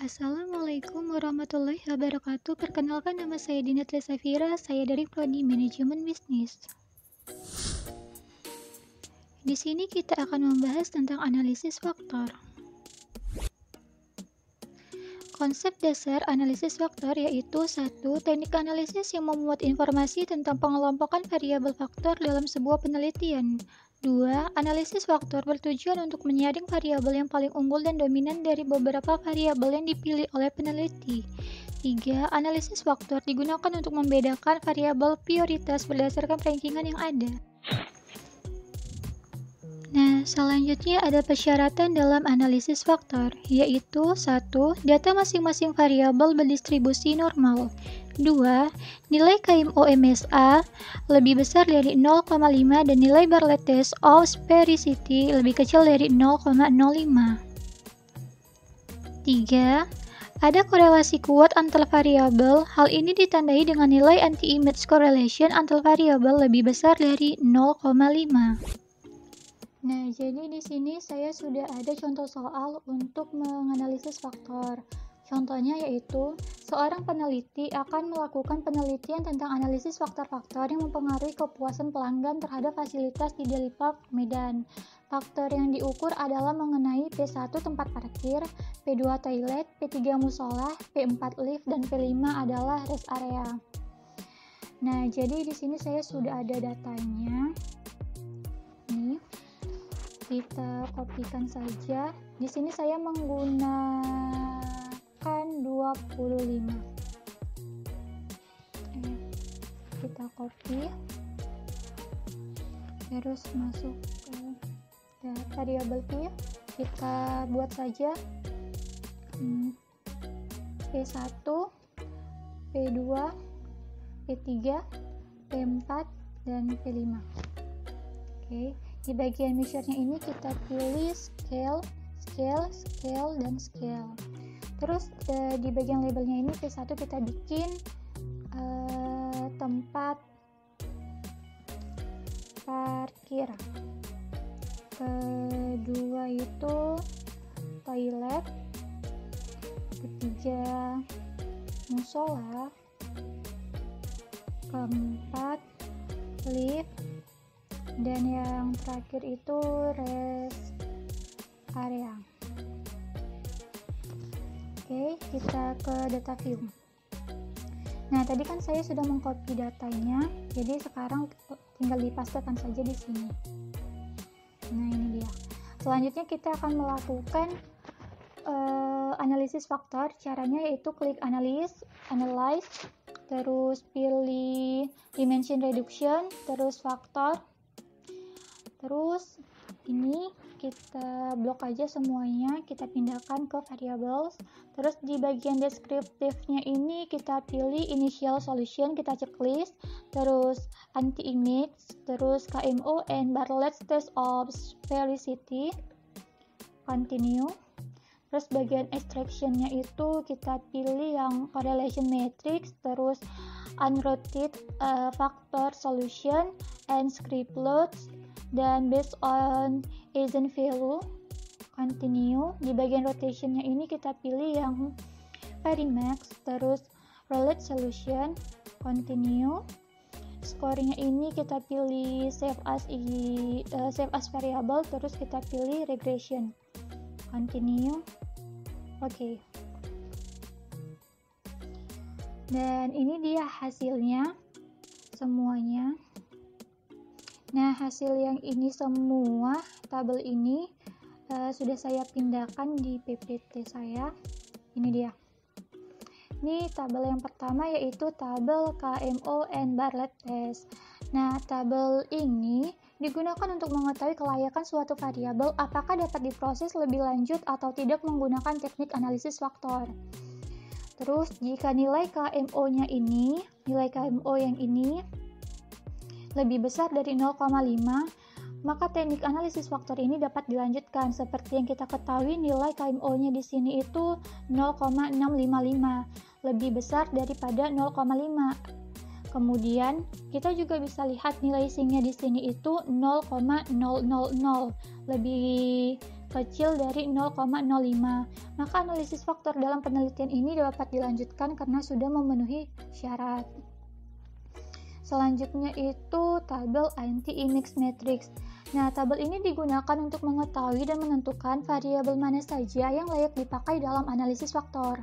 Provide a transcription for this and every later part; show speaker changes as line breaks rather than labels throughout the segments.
Assalamualaikum warahmatullahi wabarakatuh. Perkenalkan, nama saya Dina Tresafira, saya dari Prodi Manajemen Bisnis. Di sini kita akan membahas tentang analisis faktor. Konsep dasar analisis faktor yaitu 1. Teknik analisis yang memuat informasi tentang pengelompokan variabel faktor dalam sebuah penelitian. 2. Analisis faktor bertujuan untuk menyaring variabel yang paling unggul dan dominan dari beberapa variabel yang dipilih oleh peneliti. 3. Analisis faktor digunakan untuk membedakan variabel prioritas berdasarkan rankingan yang ada. Nah, selanjutnya ada persyaratan dalam analisis faktor, yaitu 1. Data masing-masing variabel berdistribusi normal. 2. Nilai KMO-MSA lebih besar dari 0,5 dan nilai Bartlett Test of Sphericity lebih kecil dari 0,05. 3. Ada korelasi kuat antar variabel. Hal ini ditandai dengan nilai anti-image correlation antar variabel lebih besar dari 0,5. Nah, jadi di sini saya sudah ada contoh soal untuk menganalisis faktor. Contohnya yaitu, seorang peneliti akan melakukan penelitian tentang analisis faktor-faktor yang mempengaruhi kepuasan pelanggan terhadap fasilitas di Daily Park, Medan. Faktor yang diukur adalah mengenai P1 tempat parkir, P2 toilet, P3 musola, P4 lift, dan P5 adalah rest area. Nah, jadi di sini saya sudah ada datanya. Nih, kita kopikan saja. Di sini saya menggunakan 25. Kita copy. Terus masuk ke variabel P. Kita buat saja P1, P2, P3, P4, dan P5. Oke. Di bagian measure-nya ini kita pilih scale, dan scale. Terus di bagian labelnya ini P1 kita bikin tempat parkir. Kedua itu toilet. Ketiga musola. Keempat lift. Dan yang terakhir itu rest area. Oke, kita ke data view. Nah, tadi kan saya sudah mengcopy datanya, jadi sekarang tinggal dipastekan saja di sini. Nah, ini dia. Selanjutnya kita akan melakukan analisis faktor. Caranya yaitu klik analyze, terus pilih dimension reduction, terus faktor. Terus ini kita blok aja semuanya, kita pindahkan ke variables. Terus di bagian deskriptifnya ini kita pilih initial solution, kita checklist, terus anti-image, terus KMO and Bartlett Test of Sphericity, continue. Terus bagian extractionnya itu kita pilih yang correlation matrix, terus unrooted factor solution and script loads, dan based on eigenvalue, continue. Di bagian rotationnya ini kita pilih yang Varimax, terus roulette solution, continue. Skornya ini kita pilih save as variable, terus kita pilih regression, continue. Oke. Dan ini dia hasilnya semuanya. Nah, hasil yang ini semua, tabel ini sudah saya pindahkan di PPT saya. Ini dia. Ini tabel yang pertama yaitu tabel KMO and Bartlett Test. Nah, tabel ini digunakan untuk mengetahui kelayakan suatu variabel apakah dapat diproses lebih lanjut atau tidak menggunakan teknik analisis faktor. Terus, jika nilai KMO-nya ini, nilai KMO yang ini lebih besar dari 0,5, maka teknik analisis faktor ini dapat dilanjutkan. Seperti yang kita ketahui, nilai KMO-nya di sini itu 0,655, lebih besar daripada 0,5. Kemudian, kita juga bisa lihat nilai sing-nya di sini itu 0,000, lebih kecil dari 0,05. Maka analisis faktor dalam penelitian ini dapat dilanjutkan karena sudah memenuhi syarat. Selanjutnya itu tabel anti-mix matrix. Nah, tabel ini digunakan untuk mengetahui dan menentukan variabel mana saja yang layak dipakai dalam analisis faktor.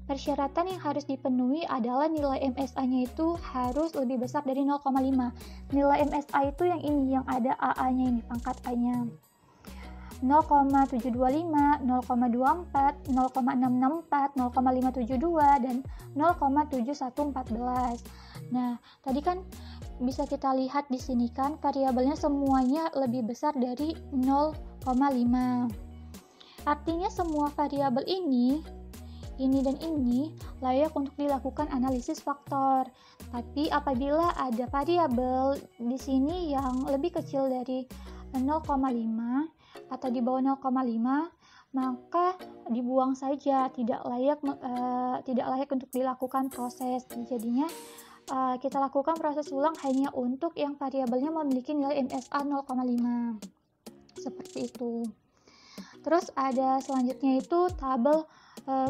Persyaratan yang harus dipenuhi adalah nilai MSA-nya itu harus lebih besar dari 0,5. Nilai MSA itu yang ini, yang ada AA-nya ini, pangkat A-nya. 0,725, 0,24, 0,664, 0,572, dan 0,7114. Nah, tadi kan bisa kita lihat di sini kan variabelnya semuanya lebih besar dari 0,5. Artinya semua variabel ini dan ini layak untuk dilakukan analisis faktor. Tapi apabila ada variabel di sini yang lebih kecil dari 0,5 atau di bawah 0,5, maka dibuang saja, tidak layak untuk dilakukan proses. Jadinya kita lakukan proses ulang hanya untuk yang variabelnya memiliki nilai MSA 0,5. Seperti itu. Terus ada selanjutnya itu tabel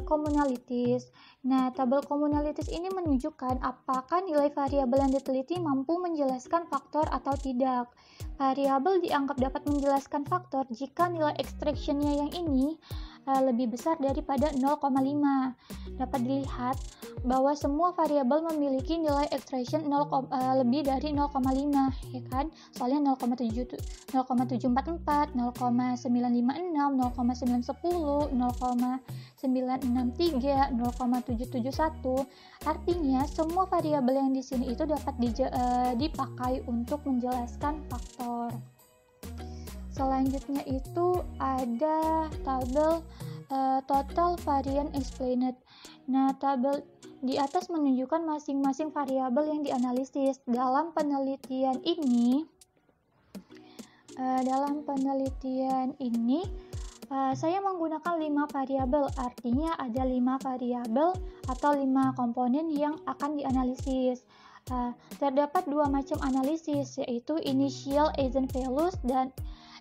communalities. Nah, tabel communalities ini menunjukkan apakah nilai variabel yang diteliti mampu menjelaskan faktor atau tidak. Variabel dianggap dapat menjelaskan faktor jika nilai extraction-nya yang ini lebih besar daripada 0,5. Dapat dilihat bahwa semua variabel memiliki nilai extraction lebih dari 0,5, ya kan? Soalnya 0,744, 0,956, 0,910, 0,963, 0,771. Artinya semua variabel yang di sini itu dapat dipakai untuk menjelaskan faktor. Selanjutnya itu ada tabel total variance explained. Nah, tabel di atas menunjukkan masing-masing variabel yang dianalisis. Dalam penelitian ini, saya menggunakan 5 variabel. Artinya ada 5 variabel atau 5 komponen yang akan dianalisis. Terdapat 2 macam analisis, yaitu initial eigenvalues dan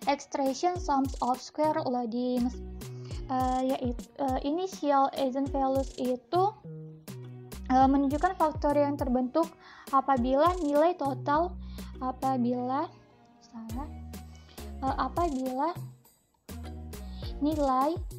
extraction sums of square loadings. Initial eigenvalues itu menunjukkan faktor yang terbentuk apabila nilai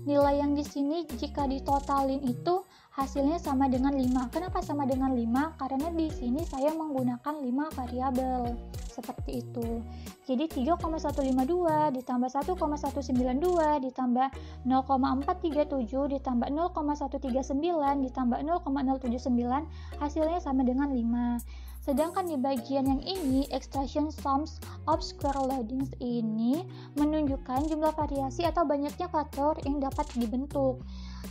nilai yang di sini jika ditotalin itu hasilnya sama dengan 5. Kenapa sama dengan 5? Karena di sini saya menggunakan 5 variabel. Seperti itu. Jadi 3,152 ditambah 1,192 ditambah 0,437 ditambah 0,139 ditambah 0,079 hasilnya sama dengan 5. Sedangkan di bagian yang ini, extraction sums of square loadings ini menunjukkan jumlah variasi atau banyaknya faktor yang dapat dibentuk.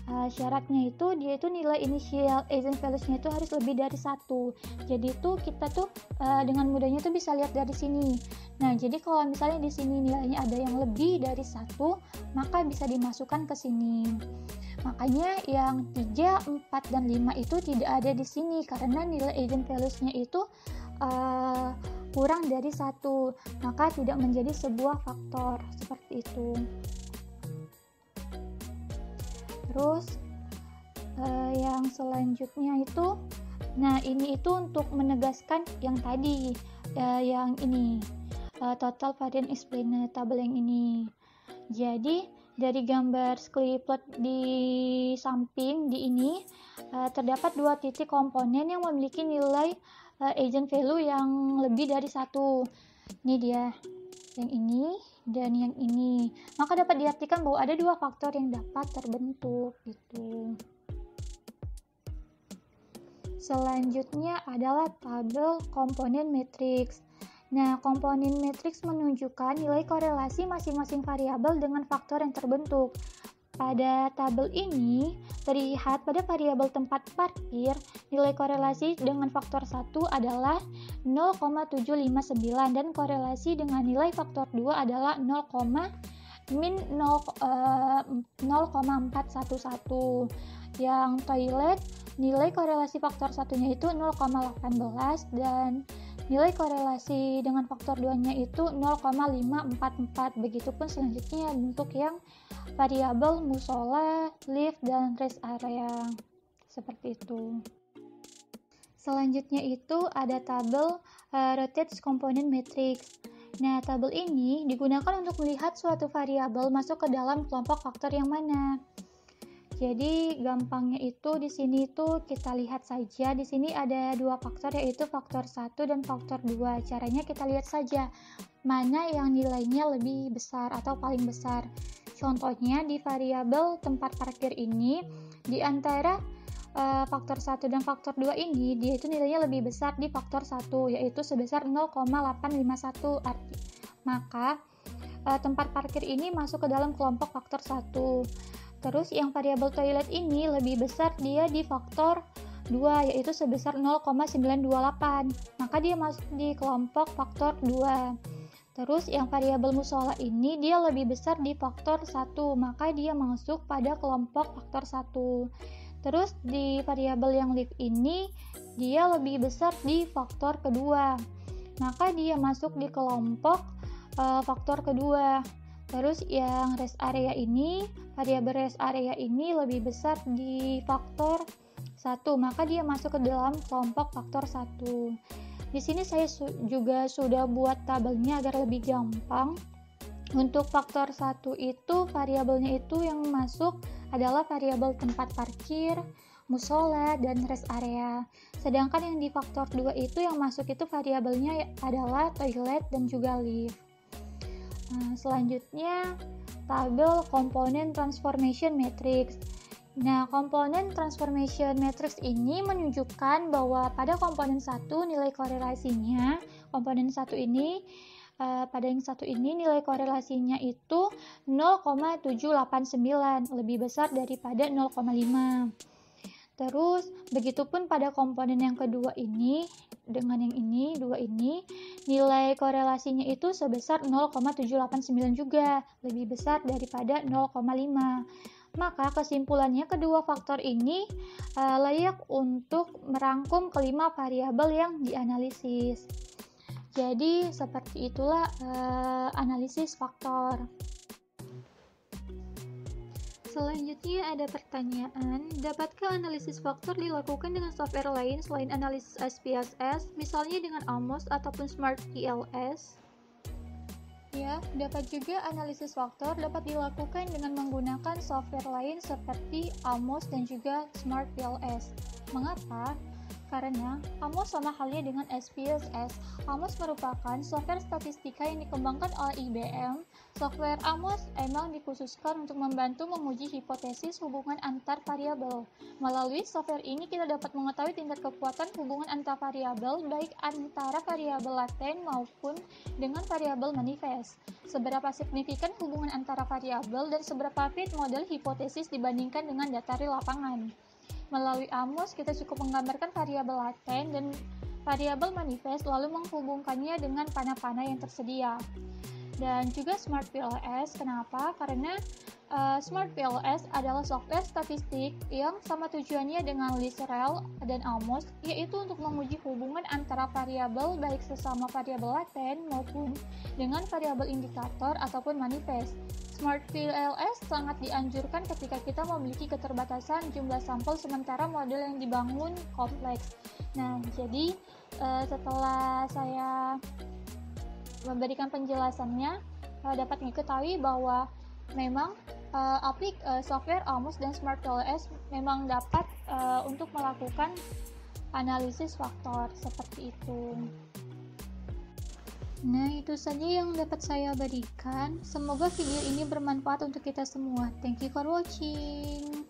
Syaratnya itu dia itu nilai initial eigenvalues-nya itu harus lebih dari 1. Jadi itu kita tuh dengan mudahnya tuh bisa lihat dari sini. Nah, jadi kalau misalnya di sini nilainya ada yang lebih dari 1, maka bisa dimasukkan ke sini. Makanya yang 3, 4, dan 5 itu tidak ada di sini karena nilai eigenvalues-nya itu kurang dari 1, maka tidak menjadi sebuah faktor. Seperti itu. Terus yang selanjutnya itu, nah ini itu untuk menegaskan yang tadi, yang ini total variance explained, tabel yang ini. Jadi dari gambar skyplot di samping di ini terdapat 2 titik komponen yang memiliki nilai eigenvalue yang lebih dari 1. Ini dia, yang ini dan yang ini. Maka dapat diartikan bahwa ada 2 faktor yang dapat terbentuk gitu. Selanjutnya adalah tabel komponen matriks. Nah, komponen matriks menunjukkan nilai korelasi masing-masing variabel dengan faktor yang terbentuk. Pada tabel ini terlihat pada variabel tempat parkir, nilai korelasi dengan faktor 1 adalah 0,759 dan korelasi dengan nilai faktor 2 adalah 0,411. Yang toilet, nilai korelasi faktor 1-nya itu 0,18 dan nilai korelasi dengan faktor 2-nya itu 0,544. Begitupun selanjutnya bentuk yang variabel musola, leaf, dan rest area. Seperti itu. Selanjutnya itu ada tabel rotate component matrix. Nah, tabel ini digunakan untuk melihat suatu variabel masuk ke dalam kelompok faktor yang mana. Jadi gampangnya itu di sini tuh kita lihat saja. Di sini ada dua faktor, yaitu faktor 1 dan faktor 2. Caranya kita lihat saja mana yang nilainya lebih besar atau paling besar. Contohnya di variabel tempat parkir ini, di antara faktor 1 dan faktor 2 ini, dia itu nilainya lebih besar di faktor 1, yaitu sebesar 0,851. Maka tempat parkir ini masuk ke dalam kelompok faktor 1. Terus yang variabel toilet ini lebih besar dia di faktor 2, yaitu sebesar 0,928. Maka dia masuk di kelompok faktor 2. Terus yang variabel musola ini dia lebih besar di faktor 1, maka dia masuk pada kelompok faktor 1. Terus di variabel yang leaf ini dia lebih besar di faktor kedua, maka dia masuk di kelompok faktor kedua. Terus yang rest area ini, variabel rest area ini lebih besar di faktor 1, maka dia masuk ke dalam kelompok faktor 1. Di sini saya juga sudah buat tabelnya agar lebih gampang. Untuk faktor 1 itu variabelnya itu yang masuk adalah variabel tempat parkir, musola, dan rest area. Sedangkan yang di faktor 2 itu yang masuk itu variabelnya adalah toilet dan juga lift. Nah, selanjutnya tabel komponen transformation matrix. Nah, komponen transformation matrix ini menunjukkan bahwa pada komponen 1 nilai korelasinya, komponen 1 ini pada yang satu ini nilai korelasinya itu 0,789, lebih besar daripada 0,5. Terus begitupun pada komponen yang kedua ini dengan yang ini, dua ini, nilai korelasinya itu sebesar 0,789 juga, lebih besar daripada 0,5. Maka kesimpulannya kedua faktor ini layak untuk merangkum kelima variabel yang dianalisis. Jadi seperti itulah analisis faktor. Selanjutnya ada pertanyaan, dapatkah analisis faktor dilakukan dengan software lain selain analisis SPSS, misalnya dengan Amos ataupun Smart PLS? Ya, dapat juga analisis faktor dapat dilakukan dengan menggunakan software lain seperti Amos dan juga Smart PLS. Mengapa? Karena Amos sama halnya dengan SPSS. Amos merupakan software statistika yang dikembangkan oleh IBM. Software Amos emang dikhususkan untuk membantu menguji hipotesis hubungan antar variabel. Melalui software ini kita dapat mengetahui tingkat kekuatan hubungan antar variabel, baik antara variabel laten maupun dengan variabel manifest. Seberapa signifikan hubungan antara variabel dan seberapa fit model hipotesis dibandingkan dengan data real lapangan. Melalui Amos, kita cukup menggambarkan variabel laten dan variabel manifest, lalu menghubungkannya dengan panah-panah yang tersedia. Dan juga Smart PLS, kenapa? Karena Smart PLS adalah software statistik yang sama tujuannya dengan Liserel dan Amos, yaitu untuk menguji hubungan antara variabel baik sesama variabel laten maupun dengan variabel indikator ataupun manifest. Smart PLS sangat dianjurkan ketika kita memiliki keterbatasan jumlah sampel sementara model yang dibangun kompleks. Nah, jadi setelah saya memberikan penjelasannya, dapat diketahui bahwa memang software Amos dan Smart PLS memang dapat untuk melakukan analisis faktor seperti itu. Nah, itu saja yang dapat saya berikan. Semoga video ini bermanfaat untuk kita semua. Thank you for watching.